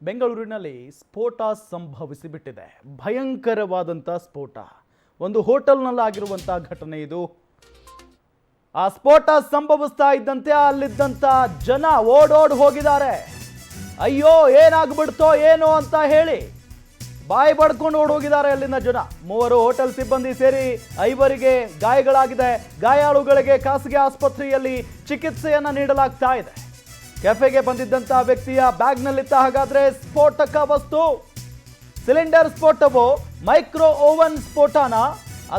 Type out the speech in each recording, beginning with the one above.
ಬೆಂಗಳೂರಿನಲ್ಲಿ ಸ್ಫೋಟ ಸಂಭವಿಸಿಬಿಟ್ಟಿದೆ. ಭಯಂಕರವಾದಂಥ ಸ್ಫೋಟ. ಒಂದು ಹೋಟೆಲ್ನಲ್ಲಾಗಿರುವಂಥ ಘಟನೆ ಇದು. ಆ ಸ್ಫೋಟ ಸಂಭವಿಸ್ತಾ ಇದ್ದಂತೆ ಅಲ್ಲಿದ್ದಂಥ ಜನ ಓಡೋಡ್ ಹೋಗಿದ್ದಾರೆ. ಅಯ್ಯೋ ಏನಾಗ್ಬಿಡ್ತೋ ಏನೋ ಅಂತ ಹೇಳಿ ಬಾಯಿ ಬಡ್ಕೊಂಡು ಓಡೋಗಿದ್ದಾರೆ ಅಲ್ಲಿನ ಜನ. 3 ಹೋಟೆಲ್ ಸಿಬ್ಬಂದಿ ಸೇರಿ 5 ಗಾಯಗಳಾಗಿದೆ. ಗಾಯಾಳುಗಳಿಗೆ ಖಾಸಗಿ ಆಸ್ಪತ್ರೆಯಲ್ಲಿ ಚಿಕಿತ್ಸೆಯನ್ನ ನೀಡಲಾಗ್ತಾ ಇದೆ. ಕೆಫೆಗೆ ಬಂದಿದ್ದಂಥ ವ್ಯಕ್ತಿಯ ಬ್ಯಾಗ್ನಲ್ಲಿತ್ತ ಹಾಗಾದ್ರೆ ಸ್ಫೋಟಕ ವಸ್ತು. ಸಿಲಿಂಡರ್ ಸ್ಫೋಟವೋ, ಮೈಕ್ರೋ ಓವನ್ ಸ್ಫೋಟನ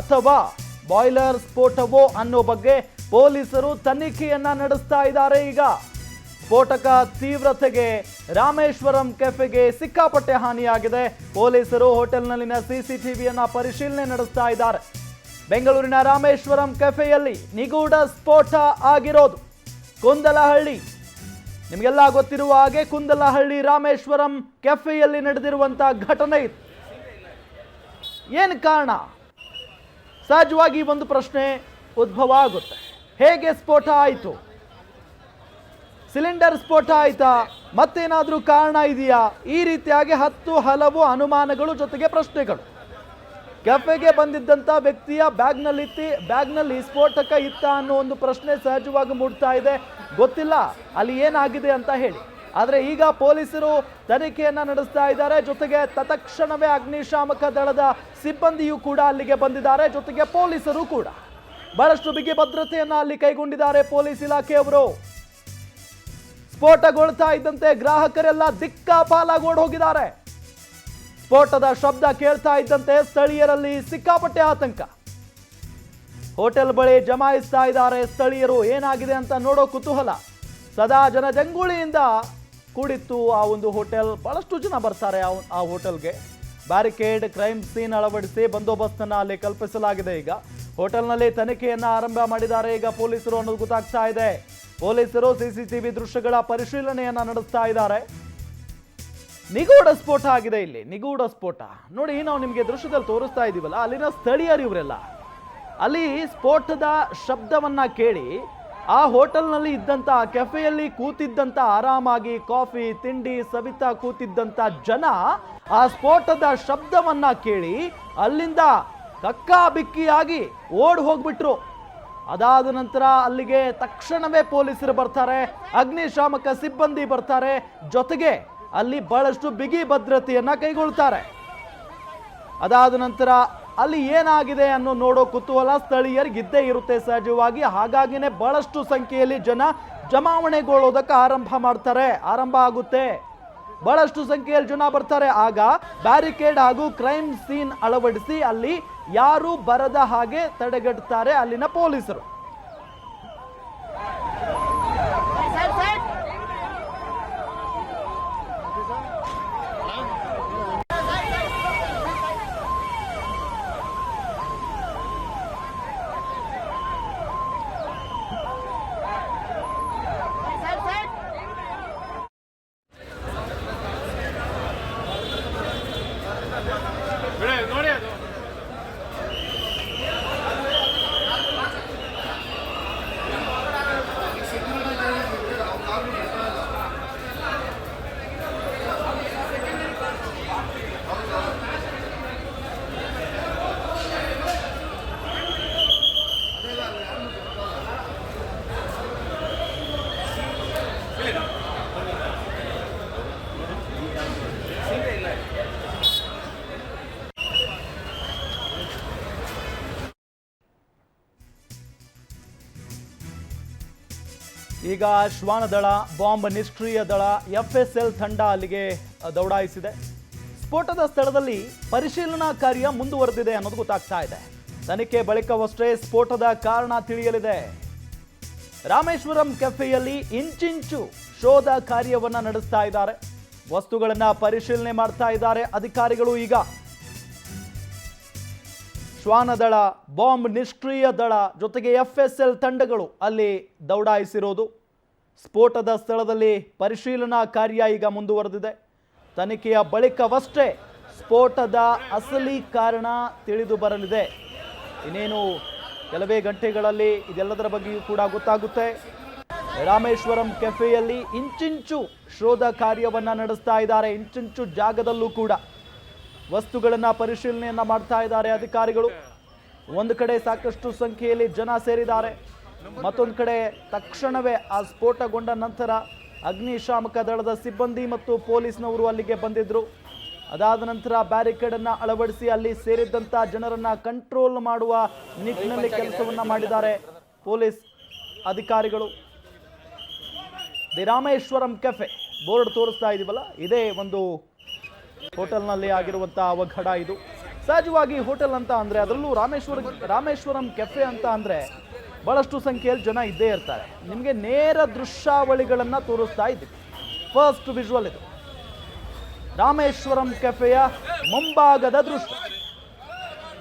ಅಥವಾ ಬಾಯ್ಲರ್ ಸ್ಫೋಟವೋ ಅನ್ನೋ ಬಗ್ಗೆ ಪೊಲೀಸರು ತನಿಖೆಯನ್ನ ನಡೆಸ್ತಾ ಇದ್ದಾರೆ. ಈಗ ಸ್ಫೋಟಕ ತೀವ್ರತೆಗೆ ರಾಮೇಶ್ವರಂ ಕೆಫೆಗೆ ಸಿಕ್ಕಾಪಟ್ಟೆ ಹಾನಿಯಾಗಿದೆ. ಪೊಲೀಸರು ಹೋಟೆಲ್ನಲ್ಲಿನ ಸಿಸಿಟಿವಿಯನ್ನ ಪರಿಶೀಲನೆ ನಡೆಸ್ತಾ ಇದ್ದಾರೆ. ಬೆಂಗಳೂರಿನ ರಾಮೇಶ್ವರಂ ಕೆಫೆಯಲ್ಲಿ ನಿಗೂಢ ಸ್ಫೋಟ ಆಗಿರೋದು. ಕುಂದಲಹಳ್ಳಿ, ನಿಮಗೆಲ್ಲ ಗೊತ್ತಿರುವ ಹಾಗೆ ಕುಂದಲಹಳ್ಳಿ ರಾಮೇಶ್ವರಂ ಕೆಫೆಯಲ್ಲಿ ನಡೆದಿರುವಂತಹ ಘಟನೆ ಇದು. ಏನು ಕಾರಣ? ಸಹಜವಾಗಿ ಒಂದು ಪ್ರಶ್ನೆ ಉದ್ಭವ ಆಗುತ್ತೆ. ಹೇಗೆ ಸ್ಫೋಟ ಆಯಿತು? ಸಿಲಿಂಡರ್ ಸ್ಫೋಟ ಆಯ್ತಾ? ಮತ್ತೇನಾದ್ರೂ ಕಾರಣ ಇದೆಯಾ? ಈ ರೀತಿಯಾಗಿ ಹಲವು ಅನುಮಾನಗಳು ಜೊತೆಗೆ ಪ್ರಶ್ನೆಗಳು. ಕೆಫೆಗೆ ಬಂದಿದ್ದಂಥ ವ್ಯಕ್ತಿಯ ಬ್ಯಾಗ್ನಲ್ಲಿ ಸ್ಫೋಟಕ ಇತ್ತ ಅನ್ನೋ ಒಂದು ಪ್ರಶ್ನೆ ಸಹಜವಾಗಿ ಮೂಡ್ತಾ ಇದೆ. ಗೊತ್ತಿಲ್ಲ ಅಲ್ಲಿ ಏನಾಗಿದೆ ಅಂತ ಹೇಳಿ. ಆದರೆ ಈಗ ಪೊಲೀಸರು ತನಿಖೆಯನ್ನ ನಡೆಸ್ತಾ ಇದ್ದಾರೆ. ಜೊತೆಗೆ ತತ್ಕ್ಷಣವೇ ಅಗ್ನಿಶಾಮಕ ದಳದ ಸಿಬ್ಬಂದಿಯೂ ಕೂಡ ಅಲ್ಲಿಗೆ ಬಂದಿದ್ದಾರೆ. ಜೊತೆಗೆ ಪೊಲೀಸರು ಕೂಡ ಬಹಳಷ್ಟು ಬಿಗಿ ಭದ್ರತೆಯನ್ನ ಅಲ್ಲಿ ಕೈಗೊಂಡಿದ್ದಾರೆ ಪೊಲೀಸ್ ಇಲಾಖೆಯವರು. ಸ್ಫೋಟಗೊಳ್ತಾ ಇದ್ದಂತೆ ಗ್ರಾಹಕರೆಲ್ಲ ದಿಕ್ಕಾಪಾಲಾಗಿ ಓಡ್ ಹೋಗಿದ್ದಾರೆ. ಸ್ಫೋಟದ ಶಬ್ದ ಕೇಳ್ತಾ ಇದ್ದಂತೆ ಸ್ಥಳೀಯರಲ್ಲಿ ಸಿಕ್ಕಾಪಟ್ಟೆ ಆತಂಕ. ಹೋಟೆಲ್ ಬಳಿ ಜಮಾಯಿಸ್ತಾ ಇದ್ದಾರೆ ಸ್ಥಳೀಯರು. ಏನಾಗಿದೆ ಅಂತ ನೋಡೋ ಕುತೂಹಲ. ಸದಾ ಜನಜಂಗುಳಿಯಿಂದ ಕೂಡಿತ್ತು ಆ ಒಂದು ಹೋಟೆಲ್. ಬಹಳಷ್ಟು ಜನ ಬರ್ತಾರೆ ಆ ಹೋಟೆಲ್ಗೆ. ಬ್ಯಾರಿಕೇಡ್, ಕ್ರೈಮ್ ಸೀನ್ ಅಳವಡಿಸಿ ಬಂದೋಬಸ್ತನ್ನ ಅಲ್ಲಿ ಕಲ್ಪಿಸಲಾಗಿದೆ. ಈಗ ಹೋಟೆಲ್ನಲ್ಲಿ ತನಿಖೆಯನ್ನ ಆರಂಭ ಮಾಡಿದ್ದಾರೆ ಈಗ ಪೊಲೀಸರು ಅನ್ನೋದು ಗೊತ್ತಾಗ್ತಾ ಇದೆ. ಪೊಲೀಸರು ಸಿಸಿಟಿವಿ ದೃಶ್ಯಗಳ ಪರಿಶೀಲನೆಯನ್ನ ನಡೆಸ್ತಾ ಇದ್ದಾರೆ. ನಿಗೂಢ ಸ್ಫೋಟ ಆಗಿದೆ ಇಲ್ಲಿ. ನಿಗೂಢ ಸ್ಫೋಟ ನೋಡಿ, ನಾವು ನಿಮಗೆ ದೃಶ್ಯದಲ್ಲಿ ತೋರಿಸ್ತಾ ಇದೀವಲ್ಲ, ಅಲ್ಲಿನ ಸ್ಥಳೀಯರು ಇವರೆಲ್ಲ ಅಲ್ಲಿ ಸ್ಫೋಟದ ಶಬ್ದವನ್ನ ಕೇಳಿ ಆ ಹೋಟೆಲ್ನಲ್ಲಿ ಇದ್ದಂತ ಕೆಫೆಯಲ್ಲಿ ಕೂತಿದ್ದಂತ ಆರಾಮಾಗಿ ಕಾಫಿ ತಿಂಡಿ ಸವಿತಾ ಕೂತಿದ್ದಂತ ಜನ ಆ ಸ್ಫೋಟದ ಶಬ್ದವನ್ನ ಕೇಳಿ ಅಲ್ಲಿಂದ ಕಕ್ಕಾಬಿಕ್ಕಿಯಾಗಿ ಓಡ್ ಹೋಗ್ಬಿಟ್ರು. ಅದಾದ ನಂತರ ಅಲ್ಲಿಗೆ ತಕ್ಷಣವೇ ಪೊಲೀಸರು ಬರ್ತಾರೆ, ಅಗ್ನಿಶಾಮಕ ಸಿಬ್ಬಂದಿ ಬರ್ತಾರೆ. ಜೊತೆಗೆ ಅಲ್ಲಿ ಬಹಳಷ್ಟು ಬಿಗಿ ಭದ್ರತೆಯನ್ನ ಕೈಗೊಳ್ತಾರೆ. ಅದಾದ ನಂತರ ಅಲ್ಲಿ ಏನಾಗಿದೆ ಅನ್ನೋ ನೋಡೋ ಕುತೂಹಲ ಸ್ಥಳೀಯರಿಗೆ ಇದ್ದೇ ಇರುತ್ತೆ ಸಹಜವಾಗಿ. ಹಾಗಾಗಿನೇ ಬಹಳಷ್ಟು ಸಂಖ್ಯೆಯಲ್ಲಿ ಜನ ಜಮಾವಣೆಗೊಳ್ಳೋದಕ್ಕೆ ಆರಂಭ ಆಗುತ್ತೆ. ಬಹಳಷ್ಟು ಸಂಖ್ಯೆಯಲ್ಲಿ ಜನ ಬರ್ತಾರೆ. ಆಗ ಬ್ಯಾರಿಕೇಡ್ ಹಾಗೂ ಕ್ರೈಮ್ ಸೀನ್ ಅಳವಡಿಸಿ ಅಲ್ಲಿ ಯಾರು ಬರದ ಹಾಗೆ ತಡೆಗಟ್ಟುತ್ತಾರೆ ಅಲ್ಲಿನ ಪೊಲೀಸರು. ಈಗ ಶ್ವಾನದಳ, ಬಾಂಬ್ ನಿಷ್ಕ್ರಿಯ ದಳ, FSL ತಂಡ ಅಲ್ಲಿಗೆ ದೌಡಾಯಿಸಿದೆ. ಸ್ಫೋಟದ ಸ್ಥಳದಲ್ಲಿ ಪರಿಶೀಲನಾ ಕಾರ್ಯ ಮುಂದುವರೆದಿದೆ ಅನ್ನೋದು ಗೊತ್ತಾಗ್ತಾ ಇದೆ. ತನಿಖೆ ಬಳಿಕವಷ್ಟೇ ಸ್ಫೋಟದ ಕಾರಣ ತಿಳಿಯಲಿದೆ. ರಾಮೇಶ್ವರಂ ಕೆಫೆಯಲ್ಲಿ ಇಂಚಿಂಚು ಶೋಧ ಕಾರ್ಯವನ್ನ ನಡೆಸ್ತಾ ಇದ್ದಾರೆ. ವಸ್ತುಗಳನ್ನ ಪರಿಶೀಲನೆ ಮಾಡ್ತಾ ಇದ್ದಾರೆ ಅಧಿಕಾರಿಗಳು. ಈಗ ಶ್ವಾನದಳ, ಬಾಂಬ್ ನಿಷ್ಕ್ರಿಯ ದಳ ಜೊತೆಗೆ FSL ತಂಡಗಳು ಅಲ್ಲಿ ದೌಡಾಯಿಸಿರೋದು. ಸ್ಫೋಟದ ಸ್ಥಳದಲ್ಲಿ ಪರಿಶೀಲನಾ ಕಾರ್ಯ ಈಗ ಮುಂದುವರೆದಿದೆ. ತನಿಖೆಯ ಬಳಿಕವಷ್ಟೇ ಸ್ಫೋಟದ ಅಸಲಿ ಕಾರಣ ತಿಳಿದು ಬರಲಿದೆ. ಇನ್ನೇನು ಕೆಲವೇ ಗಂಟೆಗಳಲ್ಲಿ ಇದೆಲ್ಲದರ ಬಗ್ಗೆಯೂ ಕೂಡ ಗೊತ್ತಾಗುತ್ತೆ. ರಾಮೇಶ್ವರಂ ಕೆಫೆಯಲ್ಲಿ ಇಂಚಿಂಚು ಶೋಧ ಕಾರ್ಯವನ್ನ ನಡೆಸ್ತಾ ಇದ್ದಾರೆ. ಇಂಚಿಂಚು ಜಾಗದಲ್ಲೂ ಕೂಡ ವಸ್ತುಗಳನ್ನ ಪರಿಶೀಲನೆಯನ್ನ ಮಾಡ್ತಾ ಇದ್ದಾರೆ ಅಧಿಕಾರಿಗಳು. ಒಂದು ಕಡೆ ಸಾಕಷ್ಟು ಸಂಖ್ಯೆಯಲ್ಲಿ ಜನ ಸೇರಿದ್ದಾರೆ, ಮತ್ತೊಂದು ಕಡೆ ತಕ್ಷಣವೇ ಆ ಸ್ಫೋಟಗೊಂಡ ನಂತರ ಅಗ್ನಿಶಾಮಕ ದಳದ ಸಿಬ್ಬಂದಿ ಮತ್ತು ಪೊಲೀಸ್ನವರು ಅಲ್ಲಿಗೆ ಬಂದಿದ್ರು. ಅದಾದ ನಂತರ ಬ್ಯಾರಿಕೇಡ್ ಅನ್ನ ಅಳವಡಿಸಿ ಅಲ್ಲಿ ಸೇರಿದ್ದಂತ ಜನರನ್ನ ಕಂಟ್ರೋಲ್ ಮಾಡುವ ನಿಟ್ಟಿನಲ್ಲಿ ಕೆಲಸವನ್ನ ಮಾಡಿದ್ದಾರೆ ಪೊಲೀಸ್ ಅಧಿಕಾರಿಗಳು. ದಿ ರಾಮೇಶ್ವರಂ ಕೆಫೆ ಬೋರ್ಡ್ ತೋರಿಸ್ತಾ ಇದೀವಲ್ಲ, ಇದೇ ಒಂದು ಹೋಟೆಲ್ನಲ್ಲಿ ಆಗಿರುವಂತಹ ಅವಘಡ ಇದು. ಸಹಜವಾಗಿ ಹೋಟೆಲ್ ಅಂತ ಅಂದ್ರೆ, ಅದರಲ್ಲೂ ರಾಮೇಶ್ವರಂ ಕೆಫೆ ಅಂತ ಅಂದ್ರೆ ಬಹಳಷ್ಟು ಸಂಖ್ಯೆಯಲ್ಲಿ ಜನ ಇದ್ದೇ ಇರ್ತಾರೆ. ನಿಮಗೆ ನೇರ ದೃಶ್ಯಾವಳಿಗಳನ್ನ ತೋರಿಸ್ತಾ ಇದ್ದೀವಿ. ಫಸ್ಟ್ ವಿಜುವಲ್ ಇದು ರಾಮೇಶ್ವರಂ ಕೆಫೆಯ ಮುಂಭಾಗದ ದೃಶ್ಯ.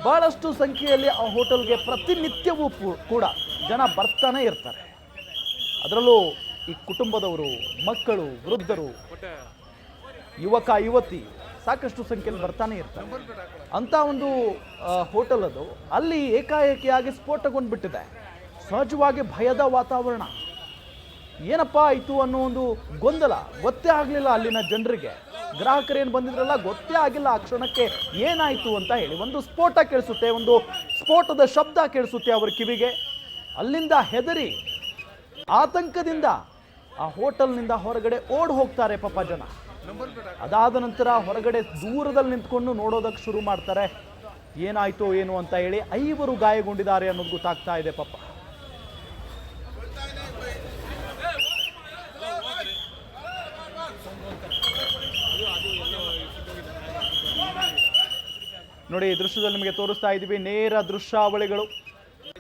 ಬಹಳಷ್ಟು ಸಂಖ್ಯೆಯಲ್ಲಿ ಆ ಹೋಟೆಲ್ಗೆ ಪ್ರತಿನಿತ್ಯವೂ ಕೂಡ ಜನ ಬರ್ತಾನೆ ಇರ್ತಾರೆ. ಅದರಲ್ಲೂ ಈ ಕುಟುಂಬದವರು, ಮಕ್ಕಳು, ವೃದ್ಧರು, ಯುವಕ ಯುವತಿ ಸಾಕಷ್ಟು ಸಂಖ್ಯೆಯಲ್ಲಿ ಬರ್ತಾನೆ ಇರ್ತಾರೆ. ಅಂತ ಒಂದು ಹೋಟೆಲ್ ಅದು. ಅಲ್ಲಿ ಏಕಾಏಕಿಯಾಗಿ ಸ್ಫೋಟಗೊಂಡ್ಬಿಟ್ಟಿದೆ. ಸಹಜವಾಗಿ ಭಯದ ವಾತಾವರಣ. ಏನಪ್ಪ ಆಯಿತು ಅನ್ನೋ ಒಂದು ಗೊಂದಲ. ಗೊತ್ತೇ ಆಗಲಿಲ್ಲ ಅಲ್ಲಿನ ಜನರಿಗೆ, ಗ್ರಾಹಕರೇನು ಬಂದಿದ್ರಲ್ಲ ಗೊತ್ತೇ ಆಗಿಲ್ಲ ಆ ಕ್ಷಣಕ್ಕೆ ಏನಾಯಿತು ಅಂತ ಹೇಳಿ. ಒಂದು ಸ್ಫೋಟ ಕೇಳಿಸುತ್ತೆ, ಒಂದು ಸ್ಫೋಟದ ಶಬ್ದ ಕೇಳಿಸುತ್ತೆ ಅವರ ಕಿವಿಗೆ. ಅಲ್ಲಿಂದ ಹೆದರಿ ಆತಂಕದಿಂದ ಆ ಹೋಟೆಲ್ನಿಂದ ಹೊರಗಡೆ ಓಡ್ ಹೋಗ್ತಾರೆ ಪಾಪ ಜನ. ಅದಾದ ನಂತರ ಹೊರಗಡೆ ದೂರದಲ್ಲಿ ನಿಂತ್ಕೊಂಡು ನೋಡೋದಕ್ಕೆ ಶುರು ಮಾಡ್ತಾರೆ. ಏನಾಯ್ತೋ ಏನು ಅಂತ ಹೇಳಿ. 5 ಗಾಯಗೊಂಡಿದ್ದಾರೆ ಅನ್ನೋದು ಗೊತ್ತಾಗ್ತಾ ಇದೆ ಪಾಪ. ನೋಡಿ, ಈ ದೃಶ್ಯದಲ್ಲಿ ನಿಮಗೆ ತೋರಿಸ್ತಾ ಇದ್ದೀವಿ ನೇರ ದೃಶ್ಯಾವಳಿಗಳು.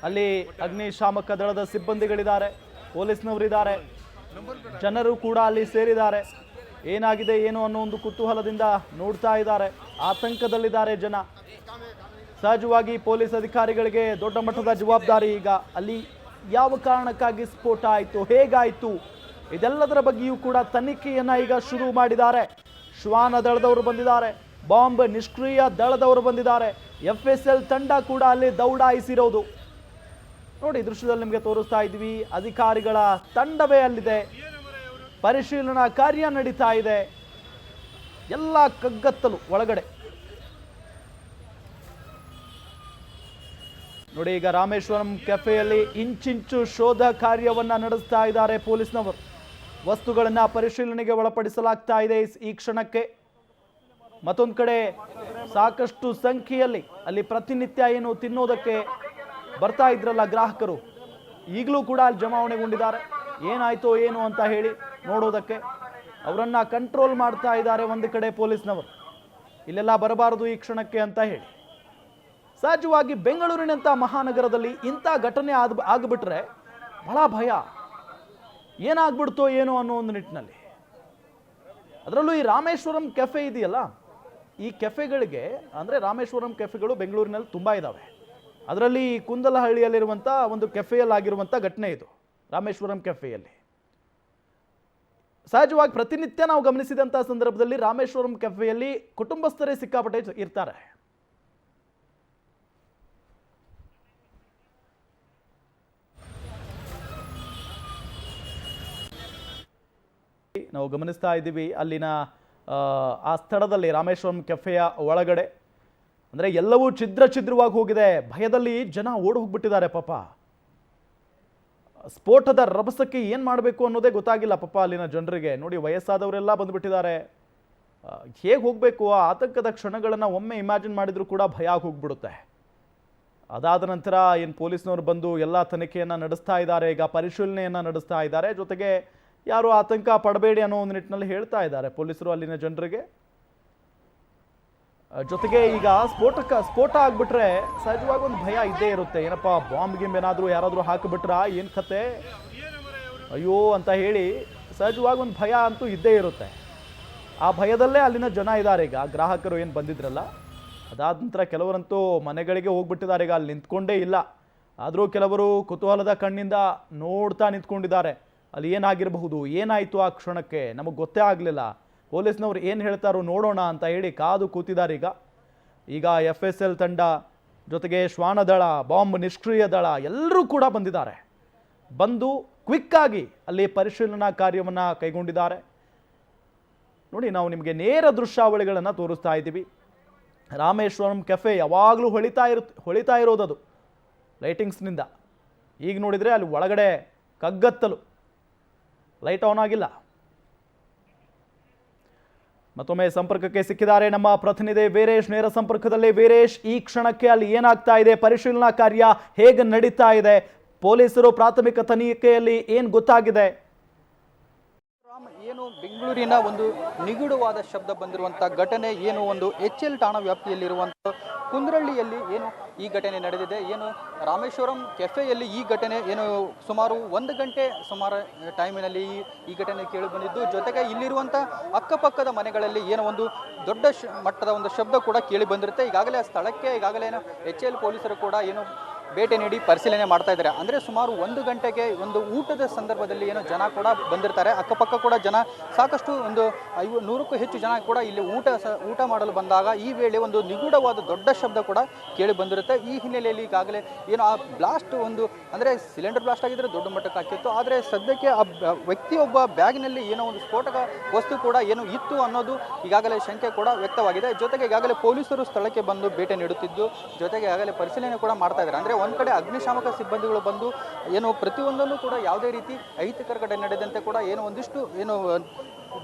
ಅಲ್ಲಿ ಅಗ್ನಿಶಾಮಕ ದಳದ ಸಿಬ್ಬಂದಿಗಳಿದ್ದಾರೆ, ಪೊಲೀಸ್ನವರಿದ್ದಾರೆ, ಜನರು ಕೂಡ ಅಲ್ಲಿ ಸೇರಿದ್ದಾರೆ. ಏನಾಗಿದೆ ಏನು ಅನ್ನೋ ಒಂದು ಕುತೂಹಲದಿಂದ ನೋಡ್ತಾ ಇದ್ದಾರೆ, ಆತಂಕದಲ್ಲಿದ್ದಾರೆ ಜನ. ಸಹಜವಾಗಿ ಪೊಲೀಸ್ ಅಧಿಕಾರಿಗಳಿಗೆ ದೊಡ್ಡ ಮಟ್ಟದ ಜವಾಬ್ದಾರಿ. ಈಗ ಅಲ್ಲಿ ಯಾವ ಕಾರಣಕ್ಕಾಗಿ ಸ್ಫೋಟ ಆಯಿತು, ಹೇಗಾಯಿತು, ಇದೆಲ್ಲದರ ಬಗ್ಗೆಯೂ ಕೂಡ ತನಿಖೆಯನ್ನ ಈಗ ಶುರು ಮಾಡಿದ್ದಾರೆ. ಶ್ವಾನ ದಳದವರು ಬಂದಿದ್ದಾರೆ, ಬಾಂಬ್ ನಿಷ್ಕ್ರಿಯ ದಳದವರು ಬಂದಿದ್ದಾರೆ, FSL ತಂಡ ಕೂಡ ಅಲ್ಲಿ ದೌಡಾಯಿಸಿರೋದು. ನೋಡಿ, ದೃಶ್ಯದಲ್ಲಿ ನಿಮಗೆ ತೋರಿಸ್ತಾ ಇದ್ವಿ. ಅಧಿಕಾರಿಗಳ ತಂಡವೇ ಅಲ್ಲಿದೆ, ಪರಿಶೀಲನಾ ಕಾರ್ಯ ನಡೀತಾ ಇದೆ. ಎಲ್ಲ ಕಗ್ಗತ್ತಲು ಒಳಗಡೆ. ನೋಡಿ, ಈಗ ರಾಮೇಶ್ವರಂ ಕೆಫೆಯಲ್ಲಿ ಇಂಚಿಂಚು ಶೋಧ ಕಾರ್ಯವನ್ನ ನಡೆಸ್ತಾ ಇದ್ದಾರೆ ಪೊಲೀಸ್ನವರು. ವಸ್ತುಗಳನ್ನ ಪರಿಶೀಲನೆಗೆ ಒಳಪಡಿಸಲಾಗ್ತಾ ಇದೆ ಈ ಕ್ಷಣಕ್ಕೆ. ಮತ್ತೊಂದು ಕಡೆ ಸಾಕಷ್ಟು ಸಂಖ್ಯೆಯಲ್ಲಿ ಅಲ್ಲಿ ಪ್ರತಿನಿತ್ಯ ಏನು ತಿನ್ನೋದಕ್ಕೆ ಬರ್ತಾ ಇದ್ರಲ್ಲ ಗ್ರಾಹಕರು, ಈಗಲೂ ಕೂಡ ಅಲ್ಲಿ ಜಮಾವಣೆಗೊಂಡಿದ್ದಾರೆ. ಏನಾಯ್ತೋ ಏನು ಅಂತ ಹೇಳಿ ನೋಡೋದಕ್ಕೆ ಅವರನ್ನ ಕಂಟ್ರೋಲ್ ಮಾಡ್ತಾ ಇದ್ದಾರೆ ಒಂದು ಕಡೆ ಪೊಲೀಸ್ನವರು. ಇಲ್ಲೆಲ್ಲ ಬರಬಾರದು ಈ ಕ್ಷಣಕ್ಕೆ ಅಂತ ಹೇಳಿ. ಸಹಜವಾಗಿ ಬೆಂಗಳೂರಿನಂಥ ಮಹಾನಗರದಲ್ಲಿ ಇಂಥ ಘಟನೆ ಆಗ್ಬಿಟ್ರೆ ಬಹಳ ಭಯ. ಏನಾಗ್ಬಿಡ್ತೋ ಏನೋ ಅನ್ನೋ ಒಂದು ನಿಟ್ಟಿನಲ್ಲಿ. ಅದರಲ್ಲೂ ಈ ರಾಮೇಶ್ವರಂ ಕೆಫೆ ಇದೆಯಲ್ಲ, ಈ ಕೆಫೆಗಳಿಗೆ ಅಂದರೆ ರಾಮೇಶ್ವರಂ ಕೆಫೆಗಳು ಬೆಂಗಳೂರಿನಲ್ಲಿ ತುಂಬ ಇದ್ದಾವೆ. ಅದರಲ್ಲಿ ಕುಂದಲಹಳ್ಳಿಯಲ್ಲಿರುವಂಥ ಒಂದು ಕೆಫೆಯಲ್ಲಾಗಿರುವಂಥ ಘಟನೆ ಇದು. ರಾಮೇಶ್ವರಂ ಕೆಫೆಯಲ್ಲಿ ಸಹಜವಾಗಿ ಪ್ರತಿನಿತ್ಯ ನಾವು ಗಮನಿಸಿದಂಥ ಸಂದರ್ಭದಲ್ಲಿ ರಾಮೇಶ್ವರಂ ಕೆಫೆಯಲ್ಲಿ ಕುಟುಂಬಸ್ಥರೇ ಸಿಕ್ಕಾಪಟ್ಟೆ ಇರ್ತಾರೆ. ನಾವು ಗಮನಿಸ್ತಾ ಇದ್ದೀವಿ ಅಲ್ಲಿನ ಆ ಸ್ಥಳದಲ್ಲಿ ರಾಮೇಶ್ವರಂ ಕೆಫೆಯ ಒಳಗಡೆ ಅಂದರೆ ಎಲ್ಲವೂ ಛಿದ್ರವಾಗಿ ಹೋಗಿದೆ. ಭಯದಲ್ಲಿ ಜನ ಓಡಿ ಹೋಗ್ಬಿಟ್ಟಿದ್ದಾರೆ ಪಾಪ. ಸ್ಫೋಟದ ರಭಸಕ್ಕೆ ಏನು ಮಾಡಬೇಕು ಅನ್ನೋದೇ ಗೊತ್ತಾಗಿಲ್ಲ ಪಾಪ ಅಲ್ಲಿನ ಜನರಿಗೆ. ನೋಡಿ, ವಯಸ್ಸಾದವರೆಲ್ಲ ಬಂದುಬಿಟ್ಟಿದ್ದಾರೆ. ಹೇಗೆ ಹೋಗಬೇಕು ಆ ಆತಂಕದ ಕ್ಷಣಗಳನ್ನು ಒಮ್ಮೆ ಇಮ್ಯಾಜಿನ್ ಮಾಡಿದರೂ ಕೂಡ ಭಯ ಹೋಗ್ಬಿಡುತ್ತೆ. ಅದಾದ ನಂತರ ಏನು ಪೊಲೀಸ್ನವರು ಬಂದು ಎಲ್ಲ ತನಿಖೆಯನ್ನು ನಡೆಸ್ತಾ ಇದ್ದಾರೆ, ಈಗ ಪರಿಶೀಲನೆಯನ್ನು ನಡೆಸ್ತಾ ಇದ್ದಾರೆ. ಜೊತೆಗೆ ಯಾರು ಆತಂಕ ಪಡಬೇಡಿ ಅನ್ನೋ ಒಂದು ನಿಟ್ಟಿನಲ್ಲಿ ಹೇಳ್ತಾ ಇದ್ದಾರೆ ಪೊಲೀಸರು ಅಲ್ಲಿನ ಜನರಿಗೆ. ಜೊತೆಗೆ ಈಗ ಸ್ಫೋಟ ಆಗ್ಬಿಟ್ರೆ ಸಹಜವಾಗಿ ಒಂದು ಭಯ ಇದ್ದೇ ಇರುತ್ತೆ. ಏನಪ್ಪ ಬಾಂಬ್ ಗಿಂಬ್ ಏನಾದರೂ ಯಾರಾದರೂ ಹಾಕಿಬಿಟ್ರ ಏನು ಕತೆ, ಅಯ್ಯೋ ಅಂತ ಹೇಳಿ ಸಹಜವಾಗಿ ಒಂದು ಭಯ ಅಂತೂ ಇದ್ದೇ ಇರುತ್ತೆ. ಆ ಭಯದಲ್ಲೇ ಅಲ್ಲಿನ ಜನ ಇದ್ದಾರೆ. ಈಗ ಗ್ರಾಹಕರು ಏನು ಬಂದಿದ್ರಲ್ಲ, ಅದಾದ ನಂತರ ಕೆಲವರಂತೂ ಮನೆಗಳಿಗೆ ಹೋಗ್ಬಿಟ್ಟಿದ್ದಾರೆ. ಈಗ ಅಲ್ಲಿ ನಿಂತ್ಕೊಂಡೇ ಇಲ್ಲ. ಆದರೂ ಕೆಲವರು ಕುತೂಹಲದ ಕಣ್ಣಿಂದ ನೋಡ್ತಾ ನಿಂತ್ಕೊಂಡಿದ್ದಾರೆ. ಅಲ್ಲಿ ಏನಾಗಿರಬಹುದು, ಏನಾಯಿತು ಆ ಕ್ಷಣಕ್ಕೆ ನಮಗೆ ಗೊತ್ತೇ ಆಗಲಿಲ್ಲ, ಪೊಲೀಸ್ನವ್ರು ಏನು ಹೇಳ್ತಾರೋ ನೋಡೋಣ ಅಂತ ಹೇಳಿ ಕಾದು ಕೂತಿದ್ದಾರೆ. ಈಗ FSL ತಂಡ ಜೊತೆಗೆ ಶ್ವಾನ ದಳ, ಬಾಂಬ್ ನಿಷ್ಕ್ರಿಯ ದಳ ಎಲ್ಲರೂ ಕೂಡ ಬಂದಿದ್ದಾರೆ. ಬಂದು ಕ್ವಿಕ್ ಆಗಿ ಅಲ್ಲಿ ಪರಿಶೀಲನಾ ಕಾರ್ಯವನ್ನು ಕೈಗೊಂಡಿದ್ದಾರೆ. ನೋಡಿ, ನಾವು ನಿಮಗೆ ನೇರ ದೃಶ್ಯಾವಳಿಗಳನ್ನು ತೋರಿಸ್ತಾ ಇದ್ದೀವಿ. ರಾಮೇಶ್ವರಂ ಕೆಫೆ ಯಾವಾಗಲೂ ಹೊಳಿತಾ ಇರೋದದು ಲೈಟಿಂಗ್ಸ್ನಿಂದ. ಈಗ ನೋಡಿದರೆ ಅಲ್ಲಿ ಒಳಗಡೆ ಕಗ್ಗತ್ತಲು, ಲೈಟ್ ಆನ್ ಆಗಿಲ್ಲ. ಮತ್ತೊಮ್ಮೆ ಸಂಪರ್ಕಕ್ಕೆ ಸಿಕ್ಕಿದ್ದಾರೆ ನಮ್ಮ ಪ್ರತಿನಿಧಿ ವೀರೇಶ್, ನೇರ ಸಂಪರ್ಕದಲ್ಲಿ. ವೀರೇಶ್, ಈ ಕ್ಷಣಕ್ಕೆ ಅಲ್ಲಿ ಏನಾಗ್ತಾ ಇದೆ, ಪರಿಶೀಲನಾ ಕಾರ್ಯ ಹೇಗೆ ನಡೀತಾ ಇದೆ, ಪೊಲೀಸರು ಪ್ರಾಥಮಿಕ ತನಿಖೆಯಲ್ಲಿ ಏನು ಗೊತ್ತಾಗಿದೆ? ಏನು ಬೆಂಗಳೂರಿನ ಒಂದು ನಿಗೂಢವಾದ ಶಬ್ದ ಬಂದಿರುವಂಥ ಘಟನೆ ಏನು ಒಂದು HL ಠಾಣಾ ವ್ಯಾಪ್ತಿಯಲ್ಲಿರುವಂಥ ಕುಂದ್ರಳ್ಳಿಯಲ್ಲಿ ಏನು ಈ ಘಟನೆ ನಡೆದಿದೆ. ಏನು ರಾಮೇಶ್ವರಂ ಕೆಫೆಯಲ್ಲಿ ಈ ಘಟನೆ ಏನು ಸುಮಾರು 1 ಗಂಟೆ ಸುಮಾರು ಟೈಮಿನಲ್ಲಿ ಈ ಘಟನೆ ಕೇಳಿ ಬಂದಿದ್ದು, ಜೊತೆಗೆ ಇಲ್ಲಿರುವಂಥ ಅಕ್ಕಪಕ್ಕದ ಮನೆಗಳಲ್ಲಿ ಏನೋ ಒಂದು ದೊಡ್ಡ ಮಟ್ಟದ ಒಂದು ಶಬ್ದ ಕೂಡ ಕೇಳಿ ಬಂದಿರುತ್ತೆ. ಈಗಾಗಲೇ ಆ ಸ್ಥಳಕ್ಕೆ ಈಗಾಗಲೇ HL ಪೊಲೀಸರು ಕೂಡ ಏನು ಭೇಟಿ ನೀಡಿ ಪರಿಶೀಲನೆ ಮಾಡ್ತಾ ಇದ್ದಾರೆ. ಅಂದರೆ ಸುಮಾರು 1 ಗಂಟೆಗೆ ಒಂದು ಊಟದ ಸಂದರ್ಭದಲ್ಲಿ ಏನೋ ಜನ ಕೂಡ ಬಂದಿರ್ತಾರೆ. ಅಕ್ಕಪಕ್ಕ ಕೂಡ ಜನ ಸಾಕಷ್ಟು ಒಂದು 100ಕ್ಕೂ ಹೆಚ್ಚು ಜನ ಕೂಡ ಇಲ್ಲಿ ಊಟ ಮಾಡಲು ಬಂದಾಗ ಈ ವೇಳೆ ಒಂದು ನಿಗೂಢವಾದ ದೊಡ್ಡ ಶಬ್ದ ಕೂಡ ಕೇಳಿ ಬಂದಿರುತ್ತೆ. ಈ ಹಿನ್ನೆಲೆಯಲ್ಲಿ ಈಗಾಗಲೇ ಏನು ಆ ಬ್ಲಾಸ್ಟ್ ಒಂದು ಅಂದರೆ ಸಿಲಿಂಡರ್ ಬ್ಲಾಸ್ಟ್ ಆಗಿದ್ರೆ ದೊಡ್ಡ ಮಟ್ಟಕ್ಕೆ ಹಾಕಿತ್ತು. ಆದರೆ ಸದ್ಯಕ್ಕೆ ಆ ವ್ಯಕ್ತಿಯೊಬ್ಬ ಬ್ಯಾಗ್ನಲ್ಲಿ ಏನೋ ಒಂದು ಸ್ಫೋಟಕ ವಸ್ತು ಕೂಡ ಏನು ಇತ್ತು ಅನ್ನೋದು ಈಗಾಗಲೇ ಶಂಕೆ ಕೂಡ ವ್ಯಕ್ತವಾಗಿದೆ. ಜೊತೆಗೆ ಈಗಾಗಲೇ ಪೊಲೀಸರು ಸ್ಥಳಕ್ಕೆ ಬಂದು ಭೇಟಿ ನೀಡುತ್ತಿದ್ದು, ಜೊತೆಗೆ ಈಗಾಗಲೇ ಪರಿಶೀಲನೆ ಕೂಡ ಮಾಡ್ತಾ ಇದ್ದಾರೆ. ಅಂದರೆ ಒಂದು ಕಡೆ ಅಗ್ನಿಶಾಮಕ ಸಿಬ್ಬಂದಿಗಳು ಬಂದು ಏನು ಪ್ರತಿಯೊಂದಲ್ಲೂ ಕೂಡ ಯಾವುದೇ ರೀತಿ ಅಹಿತಕರ ಘಟನೆ ನಡೆದಂತೆ ಕೂಡ ಏನು ಒಂದಿಷ್ಟು ಏನು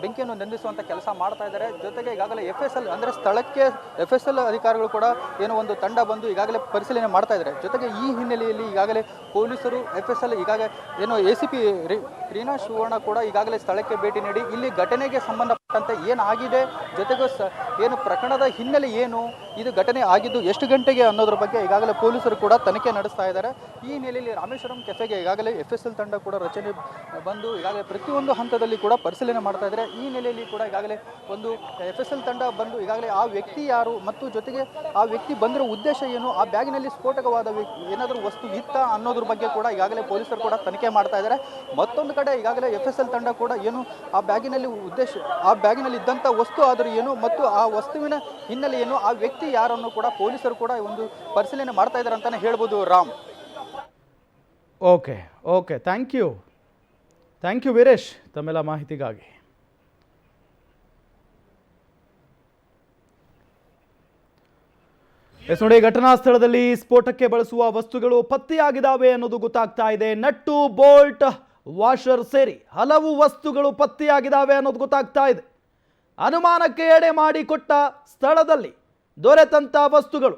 ಬೆಂಕಿಯನ್ನು ನಂದಿಸುವಂಥ ಕೆಲಸ ಮಾಡ್ತಾ ಇದ್ದಾರೆ. ಜೊತೆಗೆ ಈಗಾಗಲೇ FSL ಅಂದರೆ ಸ್ಥಳಕ್ಕೆ FSL ಅಧಿಕಾರಿಗಳು ಕೂಡ ಏನೋ ಒಂದು ತಂಡ ಬಂದು ಈಗಾಗಲೇ ಪರಿಶೀಲನೆ ಮಾಡ್ತಾ ಇದ್ದಾರೆ. ಜೊತೆಗೆ ಈ ಹಿನ್ನೆಲೆಯಲ್ಲಿ ಈಗಾಗಲೇ ಪೊಲೀಸರು FSL ಈಗಾಗಲೇ ಏನು ACP ರೀನಾ ಸುವರ್ಣ ಕೂಡ ಈಗಾಗಲೇ ಸ್ಥಳಕ್ಕೆ ಭೇಟಿ ನೀಡಿ ಇಲ್ಲಿ ಘಟನೆಗೆ ಸಂಬಂಧಪಟ್ಟಂತೆ ಏನಾಗಿದೆ, ಜೊತೆಗೆ ಏನು ಪ್ರಕರಣದ ಹಿನ್ನೆಲೆ ಏನು, ಇದು ಘಟನೆ ಆಗಿದ್ದು ಎಷ್ಟು ಗಂಟೆಗೆ ಅನ್ನೋದ್ರ ಬಗ್ಗೆ ಈಗಾಗಲೇ ಪೊಲೀಸರು ಕೂಡ ತನಿಖೆ ನಡೆಸ್ತಾ ಇದ್ದಾರೆ. ಈ ಹಿನ್ನೆಲೆಯಲ್ಲಿ ರಾಮೇಶ್ವರಂ ಕೆಫೆಗೆ ಈಗಾಗಲೇ FSL ತಂಡ ಕೂಡ ರಚನೆ ಬಂದು ಈಗಾಗಲೇ ಪ್ರತಿಯೊಂದು ಹಂತದಲ್ಲಿ ಕೂಡ ಪರಿಶೀಲನೆ ಮಾಡ್ತಾ ಇದ್ದಾರೆ. ಈ ನೆಲೆಯಲ್ಲಿ ಕೂಡ ಈಗಾಗಲೇ ಒಂದು FSL ತಂಡ ಬಂದು ಈಗಾಗಲೇ ಆ ವ್ಯಕ್ತಿ ಯಾರು ಮತ್ತು ಜೊತೆಗೆ ಆ ವ್ಯಕ್ತಿ ಬಂದಿರೋ ಉದ್ದೇಶ ಏನು, ಆ ಬ್ಯಾಗಿನಲ್ಲಿ ಸ್ಫೋಟಕವಾದ ಏನಾದರೂ ವಸ್ತು ಇತ್ತ ಅನ್ನೋದ್ರ ಬಗ್ಗೆ ಕೂಡ ಈಗಾಗಲೇ ಪೊಲೀಸರು ಕೂಡ ತನಿಖೆ ಮಾಡ್ತಾ ಇದ್ದಾರೆ. ಮತ್ತೊಂದು ಕಡೆ ಈಗಾಗಲೇ FSL ತಂಡ ಕೂಡ ಏನು ಆ ಬ್ಯಾಗಿನಲ್ಲಿ ಇದ್ದಂಥ ವಸ್ತು ಆದರೂ ಏನು ಮತ್ತು ಆ ವಸ್ತುವಿನ ಹಿನ್ನೆಲೆ ಏನು, ಆ ವ್ಯಕ್ತಿ ಯಾರನ್ನು ಕೂಡ ಪೊಲೀಸರು ಕೂಡ ಒಂದು ಪರಿಶೀಲನೆ ಮಾಡ್ತಾ ಇದ್ದಾರೆ ಅಂತಾನೆ ಹೇಳ್ಬೋದು. Ram, okay thank you Veeresh ತಮ್ಮೆಲ್ಲ ಮಾಹಿತಿಗಾಗಿ. ನೋಡಿ, ಘಟನಾ ಸ್ಥಳದಲ್ಲಿ ಸ್ಫೋಟಕ್ಕೆ ಬಳಸುವ ವಸ್ತುಗಳು ಪತ್ತೆಯಾಗಿದ್ದಾವೆ ಅನ್ನೋದು ಗೊತ್ತಾಗ್ತಾ ಇದೆ. ನಟ್ಟು, ಬೋಲ್ಟ್, ವಾಷರ್ ಸೇರಿ ಹಲವು ವಸ್ತುಗಳು ಪತ್ತೆಯಾಗಿದ್ದಾವೆ ಅನ್ನೋದು ಗೊತ್ತಾಗ್ತಾ ಇದೆ. ಅನುಮಾನಕ್ಕೆ ಎಡೆ ಮಾಡಿಕೊಟ್ಟ ಸ್ಥಳದಲ್ಲಿ ದೊರೆತಂಥ ವಸ್ತುಗಳು,